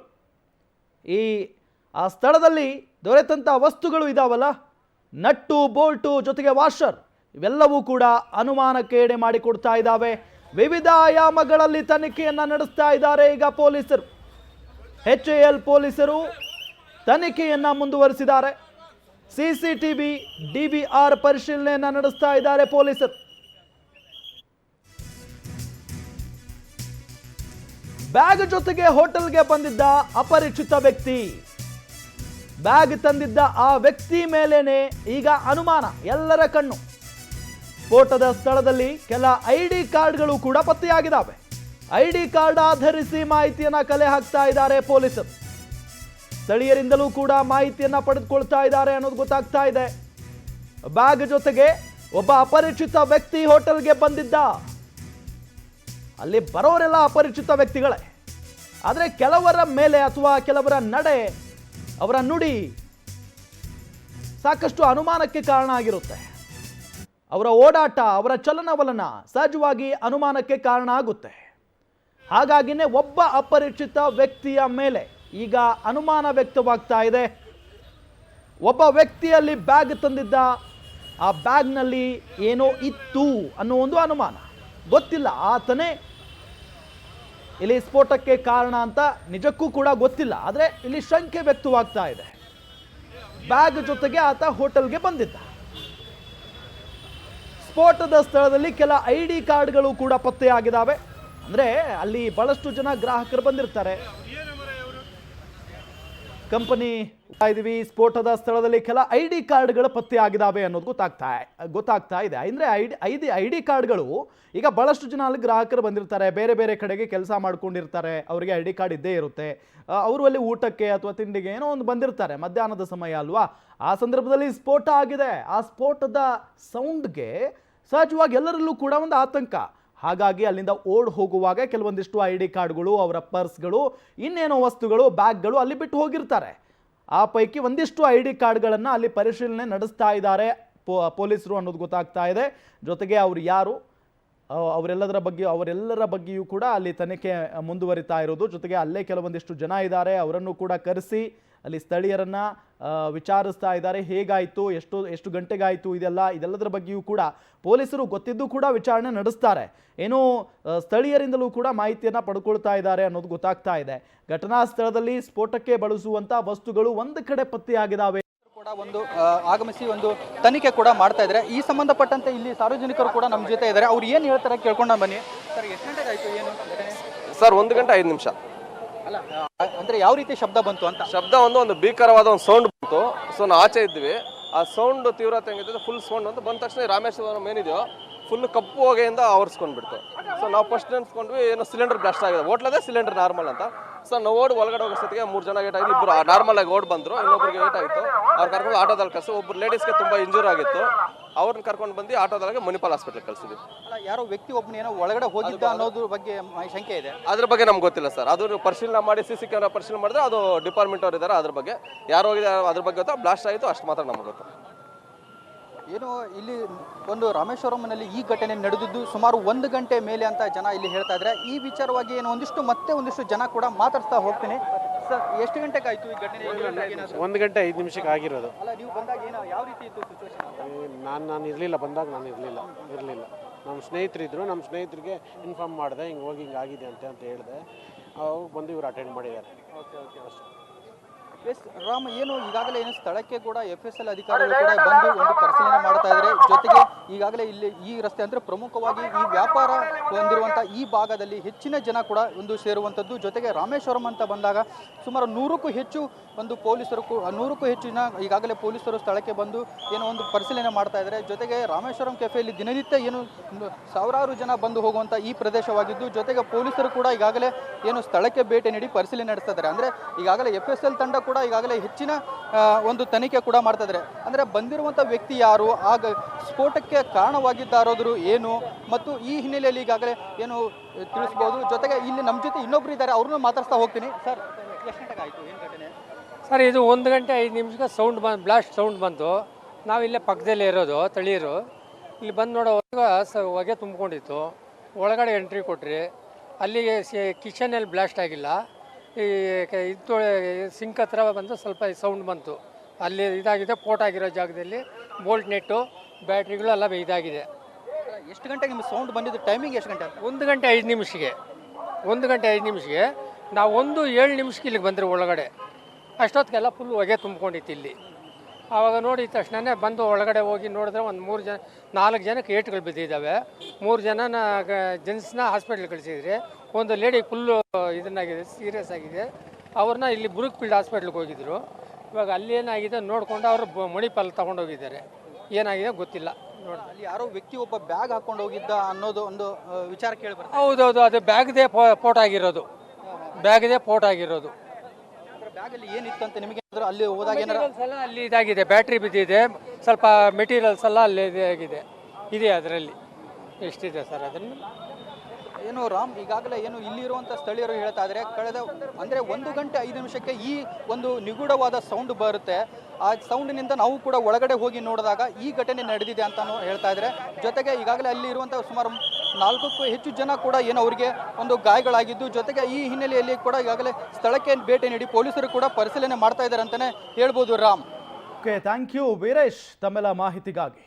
ಆ ಸ್ಥಳದಲ್ಲಿ ದೊರೆತಂಥ ವಸ್ತುಗಳು ಇದಾವಲ್ಲ, ನಟ್ಟು, ಬೋಲ್ಟು ಜೊತೆಗೆ ವಾಷರ್, ಇವೆಲ್ಲವೂ ಕೂಡ ಅನುಮಾನಕ್ಕೆ ಎಡೆ ಮಾಡಿಕೊಡ್ತಾ ಇದ್ದಾವೆ. ವಿವಿಧ ಆಯಾಮಗಳಲ್ಲಿ ತನಿಖೆಯನ್ನು ನಡೆಸ್ತಾ ಇದ್ದಾರೆ ಈಗ ಪೊಲೀಸರು. HAL ಪೊಲೀಸರು ತನಿಖೆಯನ್ನು ಮುಂದುವರಿಸಿದ್ದಾರೆ. CCTV DVR ಪರಿಶೀಲನೆಯನ್ನು ನಡೆಸ್ತಾ ಇದ್ದಾರೆ ಪೊಲೀಸರು. ಬ್ಯಾಗ್ ಜೊತೆಗೆ ಹೋಟೆಲ್ಗೆ ಬಂದಿದ್ದ ಅಪರಿಚಿತ ವ್ಯಕ್ತಿ, ಬ್ಯಾಗ್ ತಂದಿದ್ದ ಆ ವ್ಯಕ್ತಿ ಮೇಲೇನೆ ಈಗ ಅನುಮಾನ, ಎಲ್ಲರ ಕಣ್ಣು. ಸ್ಫೋಟದ ಸ್ಥಳದಲ್ಲಿ ಕೆಲ ID ಕಾರ್ಡ್ಗಳು ಕೂಡ ಪತ್ತೆಯಾಗಿದ್ದಾವೆ. ID ಕಾರ್ಡ್ ಆಧರಿಸಿ ಮಾಹಿತಿಯನ್ನ ಕಲೆ ಹಾಕ್ತಾ ಇದ್ದಾರೆ ಪೊಲೀಸರು. ಸ್ಥಳೀಯರಿಂದಲೂ ಕೂಡ ಮಾಹಿತಿಯನ್ನ ಪಡೆದುಕೊಳ್ತಾ ಇದ್ದಾರೆ ಅನ್ನೋದು ಗೊತ್ತಾಗ್ತಾ ಇದೆ. ಬ್ಯಾಗ್ ಜೊತೆಗೆ ಒಬ್ಬ ಅಪರಿಚಿತ ವ್ಯಕ್ತಿ ಹೋಟೆಲ್ಗೆ ಬಂದಿದ್ದ. ಅಲ್ಲಿ ಬರೋರೆಲ್ಲ ಅಪರಿಚಿತ ವ್ಯಕ್ತಿಗಳೇ, ಆದರೆ ಕೆಲವರ ಮೇಲೆ ಅಥವಾ ಕೆಲವರ ನಡೆ, ಅವರ ನುಡಿ ಸಾಕಷ್ಟು ಅನುಮಾನಕ್ಕೆ ಕಾರಣ ಆಗಿರುತ್ತೆ. ಅವರ ಓಡಾಟ, ಅವರ ಚಲನವಲನ ಸಹಜವಾಗಿ ಅನುಮಾನಕ್ಕೆ ಕಾರಣ ಆಗುತ್ತೆ. ಹಾಗಾಗಿನೇ ಒಬ್ಬ ಅಪರಿಚಿತ ವ್ಯಕ್ತಿಯ ಮೇಲೆ ಈಗ ಅನುಮಾನ ವ್ಯಕ್ತವಾಗ್ತಾ ಇದೆ. ಒಬ್ಬ ವ್ಯಕ್ತಿಯಲ್ಲಿ ಬ್ಯಾಗ್ ತಂದಿದ್ದ, ಆ ಬ್ಯಾಗ್ನಲ್ಲಿ ಏನೋ ಇತ್ತು ಅನ್ನೋ ಒಂದು ಅನುಮಾನ. ಗೊತ್ತಿಲ್ಲ ಆತನೇ ಇಲ್ಲಿ ಸ್ಫೋಟಕ್ಕೆ ಕಾರಣ ಅಂತ ನಿಜಕ್ಕೂ ಕೂಡ ಗೊತ್ತಿಲ್ಲ, ಆದರೆ ಇಲ್ಲಿ ಶಂಕೆ ವ್ಯಕ್ತವಾಗ್ತಾ ಇದೆ. ಬ್ಯಾಗ್ ಜೊತೆಗೆ ಆತ ಹೋಟೆಲ್ಗೆ ಬಂದಿದ್ದ. ಸ್ಫೋಟದ ಸ್ಥಳದಲ್ಲಿ ಕೆಲ ID ಕಾರ್ಡ್ಗಳು ಕೂಡ ಪತ್ತೆಯಾಗಿದ್ದಾವೆ. ಅಂದರೆ ಅಲ್ಲಿ ಬಹಳಷ್ಟು ಜನ ಗ್ರಾಹಕರು ಬಂದಿರ್ತಾರೆ. ಕಂಪನಿ ಇದೀವಿ. ಸ್ಫೋಟದ ಸ್ಥಳದಲ್ಲಿ ಕೆಲ ID ಕಾರ್ಡ್ಗಳು ಪತ್ತೆ ಆಗಿದಾವೆ ಅನ್ನೋದು ಗೊತ್ತಾಗ್ತಾ ಇದೆ. ಅಂದರೆ ಐಡಿ ಕಾರ್ಡ್ಗಳು ಈಗ ಬಹಳಷ್ಟು ಜನ ಅಲ್ಲಿ ಗ್ರಾಹಕರು ಬಂದಿರ್ತಾರೆ, ಬೇರೆ ಬೇರೆ ಕಡೆಗೆ ಕೆಲಸ ಮಾಡ್ಕೊಂಡಿರ್ತಾರೆ, ಅವರಿಗೆ ID ಕಾರ್ಡ್ ಇದ್ದೇ ಇರುತ್ತೆ. ಅವರು ಅಲ್ಲಿ ಊಟಕ್ಕೆ ಅಥವಾ ತಿಂಡಿಗೆ ಏನೋ ಒಂದು ಬಂದಿರ್ತಾರೆ, ಮಧ್ಯಾಹ್ನದ ಸಮಯ ಅಲ್ವಾ, ಆ ಸಂದರ್ಭದಲ್ಲಿ ಸ್ಫೋಟ ಆಗಿದೆ. ಆ ಸ್ಫೋಟದ ಸೌಂಡ್ಗೆ ಸಹಜವಾಗಿ ಎಲ್ಲರಲ್ಲೂ ಕೂಡ ಒಂದು ಆತಂಕ. ಹಾಗಾಗಿ ಅಲ್ಲಿಂದ ಓಡ್ ಹೋಗುವಾಗ ಕೆಲವೊಂದಿಷ್ಟು ID ಕಾರ್ಡ್ಗಳು, ಅವರ ಪರ್ಸ್ಗಳು, ಇನ್ನೇನೋ ವಸ್ತುಗಳು, ಬ್ಯಾಗ್ಗಳು ಅಲ್ಲಿ ಬಿಟ್ಟು ಹೋಗಿರ್ತಾರೆ. ಆ ಪೈಕಿ ಒಂದಿಷ್ಟು ID ಕಾರ್ಡ್ಗಳನ್ನು ಅಲ್ಲಿ ಪರಿಶೀಲನೆ ನಡೆಸ್ತಾ ಇದ್ದಾರೆ ಪೊಲೀಸರು ಅನ್ನೋದು ಗೊತ್ತಾಗ್ತಾ ಇದೆ. ಜೊತೆಗೆ ಅವರು ಯಾರು, ಅವರೆಲ್ಲರ ಬಗ್ಗೆಯೂ ಕೂಡ ಅಲ್ಲಿ ತನಿಖೆ ಮುಂದುವರಿತಾ ಇರೋದು. ಜೊತೆಗೆ ಅಲ್ಲೇ ಕೆಲವೊಂದಿಷ್ಟು ಜನ ಇದ್ದಾರೆ, ಅವರನ್ನು ಕೂಡ ಕರೆಸಿ ಅಲ್ಲಿ ಸ್ಥಳೀಯರನ್ನ ವಿಚಾರಿಸ್ತಾ ಇದ್ದಾರೆ. ಹೇಗಾಯಿತು, ಎಷ್ಟು ಗಂಟೆಗಾಯಿತು, ಇದೆಲ್ಲದರ ಬಗ್ಗೆಯೂ ಕೂಡ ಪೊಲೀಸರು ಗೊತ್ತಿದ್ದು ಕೂಡ ವಿಚಾರಣೆ ನಡೆಸ್ತಾರೆ. ಏನು ಸ್ಥಳೀಯರಿಂದಲೂ ಕೂಡ ಮಾಹಿತಿಯನ್ನು ಪಡ್ಕೊಳ್ತಾ ಇದ್ದಾರೆ ಅನ್ನೋದು ಗೊತ್ತಾಗ್ತಾ ಇದೆ. ಘಟನಾ ಸ್ಥಳದಲ್ಲಿ ಸ್ಫೋಟಕ್ಕೆ ಬಳಸುವಂತ ವಸ್ತುಗಳು ಒಂದು ಕಡೆ ಪತ್ತೆಯಾಗಿದ್ದಾವೆ ಕೂಡ ಒಂದು ಆಗಮಿಸಿ ಒಂದು ತನಿಖೆ ಕೂಡ ಮಾಡ್ತಾ ಇದ್ದಾರೆ. ಈ ಸಂಬಂಧಪಟ್ಟಂತೆ ಇಲ್ಲಿ ಸಾರ್ವಜನಿಕರು ಕೂಡ ನಮ್ಮ ಜೊತೆ ಇದ್ದಾರೆ. ಅವ್ರು ಏನು ಹೇಳ್ತಾರೆ ಕೇಳ್ಕೊಂಡು ಬನ್ನಿ. ಸರ್, ಎಷ್ಟು ಗಂಟೆಗೆ ಆಯಿತು, ಏನು ಸರ್? 1 ಗಂಟೆ 5 ನಿಮಿಷ. ಅಲ್ಲ, ಅಂದ್ರೆ ಯಾವ ರೀತಿ ಶಬ್ದ ಬಂತು ಅಂತ? ಶಬ್ದ ಒಂದು ಭೀಕರವಾದ ಒಂದು ಸೌಂಡ್ ಬಂತು. ಸೊ ನಾವು ಆಚೆ ಇದ್ವಿ, ಆ ಸೌಂಡ್ ತೀವ್ರತೆ ಹೆಂಗಿತ್ತು, ಫುಲ್ ಸೌಂಡ್ ಅಂತ ಬಂದ ತಕ್ಷಣ ರಾಮೇಶ್ವರಂ ಏನಿದೆಯೋ ಫುಲ್ ಕಪ್ಪು ಹೊಗೆಯಿಂದ ಆವರಿಸ್ಕೊಂಡ್ಬಿಡ್ತು. ಸೊ ನಾವು ಫಸ್ಟ್ ನೆನ್ಸ್ಕೊಂಡ್ವಿ ಏನೋ ಸಿಲಿಂಡರ್ ಬ್ಲಾಸ್ಟ್ ಆಗಿದೆ, ಹೋಟ್ಲದೇ ಸಿಲಿಂಡರ್ ನಾರ್ಮಲ್ ಅಂತ. ಸೊ ನಾವು ಓಡಿ ಒಳಗಡೆ ಹೋಗೋಷ್ಟೊತ್ತಿಗೆ 3 ಜನ ಏಟ್ ಆಗಿದೆ. ಇಬ್ಬರು ನಾರ್ಮಲ್ ಆಗಿ ಓಡ್ ಬಂದ್ರು, ಇನ್ನೊಬ್ರಿಗೆ ಏಟ್ ಆಗಿತ್ತು. ಅವ್ರು ಕರ್ಕೊಂಡು ಆಟೋದಲ್ಲಿ ಕಳಿಸಿ, ಒಬ್ಬರು ಲೇಡೀಸ್ಗೆ ತುಂಬಾ ಇಂಜೂರ್ ಆಗಿತ್ತು, ಅವ್ರನ್ನ ಕರ್ಕೊಂಡು ಬಂದು ಆಟೋದೊಳಗೆ ಮಣಿಪಾಲ್ ಹಾಸ್ಪಿಟಲ್ ಕಳಿಸಿದ್ವಿ. ಅಲ್ಲ, ಯಾರೋ ವ್ಯಕ್ತಿ ಒಬ್ಬನ ಏನೋ ಒಳಗಡೆ ಹೋಗಿದ್ದ ಅನ್ನೋದ್ರ ಬಗ್ಗೆ ಶಂಕೆ ಇದೆ. ಅದ್ರ ಬಗ್ಗೆ ನಮ್ಗೆ ಗೊತ್ತಿಲ್ಲ ಸರ್. ಅದು ಪರಿಶೀಲನೆ ಮಾಡಿ CC ಕ್ಯಾಮೆರಾ ಪರಿಶೀಲನೆ ಮಾಡಿದ್ರೆ ಅದು ಡಿಪಾರ್ಟ್ಮೆಂಟ್ ಅವ್ರು ಇದ್ದಾರೆ. ಅದ್ರ ಬಗ್ಗೆ ಯಾರು ಹೋಗಿದ್ದಾರೆ ಅದ್ರ ಬಗ್ಗೆ ಗೊತ್ತಾ, ಬ್ಲಾಸ್ಟ್ ಆಯಿತು ಅಷ್ಟು ಮಾತ್ರ ನಮ್ಗೆ ಗೊತ್ತು. ಏನು ಇಲ್ಲಿ ಒಂದು ರಾಮೇಶ್ವರಂನಲ್ಲಿ ಈ ಘಟನೆ ನಡೆದಿದ್ದು ಸುಮಾರು 1 ಗಂಟೆ ಮೇಲೆ ಅಂತ ಜನ ಇಲ್ಲಿ ಹೇಳ್ತಾ ಇದ್ದಾರೆ. ಈ ವಿಚಾರವಾಗಿ ಏನು ಒಂದಿಷ್ಟು ಜನ ಕೂಡ ಮಾತಾಡ್ತಾ ಹೋಗ್ತೀನಿ. ಸರ್, ಎಷ್ಟು ಗಂಟೆಗೆ ಆಯಿತು ಈ ಘಟನೆ? 1 ಗಂಟೆ 5 ನಿಮಿಷಕ್ಕೆ ಆಗಿರೋದು. ಅಲ್ಲ, ನೀವು ಬಂದಾಗ ಏನು ಯಾವ ರೀತಿ ಇತ್ತು ಸಿಚುವೇಶನ್? ನಾನು ಇರಲಿಲ್ಲ, ಬಂದಾಗ ನಾನು ಇರಲಿಲ್ಲ. ನಮ್ಮ ಸ್ನೇಹಿತರಿದ್ದರು, ನಮ್ಮ ಸ್ನೇಹಿತರಿಗೆ ಇನ್ಫಾರ್ಮ್ ಮಾಡಿದೆ, ಹಿಂಗೆ ಆಗಿದೆ ಅಂತ ಹೇಳಿದೆ. ಅವ್ರು ಬಂದು ಇವರು ಅಟೆಂಡ್ ಮಾಡಿದ್ದಾರೆ. ಓಕೆ. ಎಸ್ ರಾಮ್, ಏನು ಈಗಾಗಲೇ ಏನು ಸ್ಥಳಕ್ಕೆ ಕೂಡ FSL ಅಧಿಕಾರಿಗಳು ಕೂಡ ಬಂದು ಒಂದು ಪರಿಶೀಲನೆ ಮಾಡ್ತಾ ಇದ್ದಾರೆ. ಜೊತೆಗೆ ಈಗಾಗಲೇ ಇಲ್ಲಿ ಈ ರಸ್ತೆ ಅಂದರೆ ಪ್ರಮುಖವಾಗಿ ಈ ವ್ಯಾಪಾರ ಹೊಂದಿರುವಂಥ ಈ ಭಾಗದಲ್ಲಿ ಹೆಚ್ಚಿನ ಜನ ಕೂಡ ಒಂದು ಸೇರುವಂಥದ್ದು. ಜೊತೆಗೆ ರಾಮೇಶ್ವರಂ ಅಂತ ಬಂದಾಗ ಸುಮಾರು 100ಕ್ಕೂ ಹೆಚ್ಚು ಒಂದು ಪೊಲೀಸರು 100ಕ್ಕೂ ಹೆಚ್ಚು ಜನ ಈಗಾಗಲೇ ಪೊಲೀಸರು ಸ್ಥಳಕ್ಕೆ ಬಂದು ಏನೋ ಒಂದು ಪರಿಶೀಲನೆ ಮಾಡ್ತಾ ಇದ್ದಾರೆ. ಜೊತೆಗೆ ರಾಮೇಶ್ವರಂ ಕೆಫೆಯಲ್ಲಿ ದಿನನಿತ್ಯ ಏನು ಸಾವಿರಾರು ಜನ ಬಂದು ಹೋಗುವಂಥ ಈ ಪ್ರದೇಶವಾಗಿದ್ದು, ಜೊತೆಗೆ ಪೊಲೀಸರು ಕೂಡ ಈಗಾಗಲೇ ಏನು ಸ್ಥಳಕ್ಕೆ ಭೇಟಿ ನೀಡಿ ಪರಿಶೀಲನೆ ನಡೆಸ್ತಾ ಇದ್ದಾರೆ. ಅಂದರೆ ಈಗಾಗಲೇ FSL ತಂಡ ಕೂಡ ಈಗಾಗಲೇ ಹೆಚ್ಚಿನ ಒಂದು ತನಿಖೆ ಕೂಡ ಮಾಡ್ತಾ ಇದ್ದಾರೆ. ಅಂದರೆ ಬಂದಿರುವಂಥ ವ್ಯಕ್ತಿ ಯಾರು, ಆಗ ಸ್ಫೋಟಕ್ಕೆ ಕಾರಣವಾಗಿದ್ದಾರೋದ್ರು ಏನು, ಮತ್ತು ಈ ಹಿನ್ನೆಲೆಯಲ್ಲಿ ಈಗಾಗಲೇ ಏನು ತಿಳಿಸ್ಬೋದು. ಜೊತೆಗೆ ಇಲ್ಲಿ ನಮ್ಮ ಜೊತೆ ಇನ್ನೊಬ್ರು ಇದ್ದಾರೆ, ಅವ್ರನ್ನೂ ಮಾತಾಡ್ತಾ ಹೋಗ್ತೀನಿ. ಸರ್, ಎಷ್ಟು ಗಂಟೆಗೆ ಆಯಿತು, ಏನು ಘಟನೆ? ಸರ್, ಇದು 1 ಗಂಟೆ 5 ನಿಮಿಷಕ್ಕೆ ಬ್ಲಾಸ್ಟ್ ಸೌಂಡ್ ಬಂತು. ನಾವಿಲ್ಲೇ ಪಕ್ಕದಲ್ಲೇ ಇರೋದು, ತಳೀರು. ಇಲ್ಲಿ ಬಂದು ನೋಡೋವಾಗ ಹೊಗೆ ತುಂಬಿಕೊಂಡಿತ್ತು. ಒಳಗಡೆ ಎಂಟ್ರಿ ಕೊಟ್ರಿ. ಅಲ್ಲಿಗೆ ಕಿಚನಲ್ಲಿ ಬ್ಲಾಸ್ಟ್ ಆಗಿಲ್ಲ, ಈ ಇದು ಸಿಂಕ್ ಹತ್ರ ಬಂದು ಸ್ವಲ್ಪ ಸೌಂಡ್ ಬಂತು. ಅಲ್ಲಿ ಇದಾಗಿದೆ, ಪೋಟ್ ಆಗಿರೋ ಜಾಗದಲ್ಲಿ ಬೋಲ್ಟ್ ನೆಟ್ಟು ಬ್ಯಾಟ್ರಿಗಳು ಎಲ್ಲ ಇದಾಗಿದೆ. ಎಷ್ಟು ಗಂಟೆಗೆ ನಿಮ್ಗೆ ಸೌಂಡ್ ಬಂದಿದ್ದು? ಟೈಮಿಂಗ್ ಎಷ್ಟು ಗಂಟೆ? 1 ಗಂಟೆ 5 ನಿಮಿಷಕ್ಕೆ. 1 ಗಂಟೆ 5 ನಿಮಿಷಕ್ಕೆ ನಾವು 7 ನಿಮಿಷಕ್ಕೆ ಇಲ್ಲಿಗೆ ಬಂದರೆ ಒಳಗಡೆ ಅಷ್ಟೊತ್ತಿಗೆಲ್ಲ ಫುಲ್ ಹೊಗೆ ತುಂಬ್ಕೊಂಡಿತ್ತು ಇಲ್ಲಿ. ಆವಾಗ ನೋಡಿದ ತಕ್ಷಣ ಬಂದು ಒಳಗಡೆ ಹೋಗಿ ನೋಡಿದ್ರೆ ಒಂದು 4 ಜನಕ್ಕೆ ಏಟುಗಳು ಬಿದ್ದಿದ್ದಾವೆ. 3 ಜನನ ಜೆಂಟ್ಸ್ನ ಹಾಸ್ಪಿಟ್ಲಿಗೆ ಕಳಿಸಿದ್ರಿ. ಒಂದು ಲೇಡಿ ಫುಲ್ಲು ಇದನ್ನಾಗಿದೆ, ಸೀರಿಯಸ್ ಆಗಿದೆ. ಅವ್ರನ್ನ ಇಲ್ಲಿ ಬುರುಕ್ಫೀಲ್ಡ್ ಹಾಸ್ಪಿಟ್ಲಿಗೆ ಹೋಗಿದ್ರು. ಇವಾಗ ಅಲ್ಲಿ ಏನಾಗಿದೆ ನೋಡಿಕೊಂಡು ಅವರು ಮಣಿಪಾಲ್ ತೊಗೊಂಡೋಗಿದ್ದಾರೆ. ಏನಾಗಿದೆ ಗೊತ್ತಿಲ್ಲ. ನೋಡಿ, ಅಲ್ಲಿ ಯಾರೋ ವ್ಯಕ್ತಿ ಒಬ್ಬ ಬ್ಯಾಗ್ ಹಾಕೊಂಡು ಹೋಗಿದ್ದ ಅನ್ನೋದು ಒಂದು ವಿಚಾರ ಕೇಳಿಬರ್ತದೆ. ಹೌದೌದು, ಅದು ಬ್ಯಾಗ್ದೇ ಫೋಟೋ ಆಗಿರೋದು. ಬ್ಯಾಗಲ್ಲಿ ಏನಿತ್ತು ಅಂತ ನಿಮಗೆ ಅಲ್ಲಿ ಹೋದಾಗ ಏನಾರ ಅಲ್ಲಿ ಇದಾಗಿದೆ, ಬ್ಯಾಟ್ರಿ ಬಿದ್ದಿದೆ, ಸ್ವಲ್ಪ ಮೆಟೀರಿಯಲ್ಸ್ ಎಲ್ಲ ಅಲ್ಲಿ ಇದೆ ಅದರಲ್ಲಿ. ಎಷ್ಟಿದೆ ಸರ್ ಅದನ್ನು? ಏನು ರಾಮ್, ಈಗಾಗಲೇ ಏನು ಇಲ್ಲಿರುವಂಥ ಸ್ಥಳೀಯರು ಹೇಳ್ತಾ ಇದ್ದಾರೆ, ಕಳೆದ ಅಂದರೆ 1 ಗಂಟೆ 5 ನಿಮಿಷಕ್ಕೆ ಈ ಒಂದು ನಿಗೂಢವಾದ ಸೌಂಡ್ ಬರುತ್ತೆ. ಆ ಸೌಂಡಿನಿಂದ ನಾವು ಕೂಡ ಒಳಗಡೆ ಹೋಗಿ ನೋಡಿದಾಗ ಈ ಘಟನೆ ನಡೆದಿದೆ ಅಂತಾನು ಹೇಳ್ತಾ ಇದ್ದಾರೆ. ಜೊತೆಗೆ ಈಗಾಗಲೇ ಅಲ್ಲಿ ಇರುವಂಥ ಸುಮಾರು 4ಕ್ಕೂ ಹೆಚ್ಚು ಜನ ಕೂಡ ಏನು ಅವರಿಗೆ ಒಂದು ಗಾಯಗಳಾಗಿದ್ದು, ಜೊತೆಗೆ ಈ ಹಿನ್ನೆಲೆಯಲ್ಲಿ ಕೂಡ ಈಗಾಗಲೇ ಸ್ಥಳಕ್ಕೆ ಭೇಟಿ ನೀಡಿ ಪೊಲೀಸರು ಕೂಡ ಪರಿಶೀಲನೆ ಮಾಡ್ತಾ ಇದ್ದಾರೆ ಅಂತಲೇ ಹೇಳ್ಬೋದು. Ram, okay, thank you Veeresh ತಮ್ಮೆಲ್ಲ ಮಾಹಿತಿಗಾಗಿ.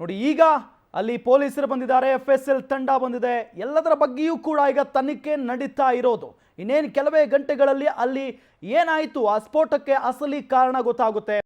ನೋಡಿ, ಈಗ ಅಲ್ಲಿ ಪೊಲೀಸರು ಬಂದಿದ್ದಾರೆ, FSL ತಂಡ ಬಂದಿದೆ. ಎಲ್ಲದರ ಬಗ್ಗೆಯೂ ಕೂಡ ಈಗ ತನಿಖೆ ನಡೀತಾ ಇರೋದು. ಇನ್ನೇನು ಕೆಲವೇ ಗಂಟೆಗಳಲ್ಲಿ ಅಲ್ಲಿ ಏನಾಯಿತು, ಆ ಸ್ಫೋಟಕ್ಕೆ ಅಸಲಿ ಕಾರಣ ಗೊತ್ತಾಗುತ್ತೆ.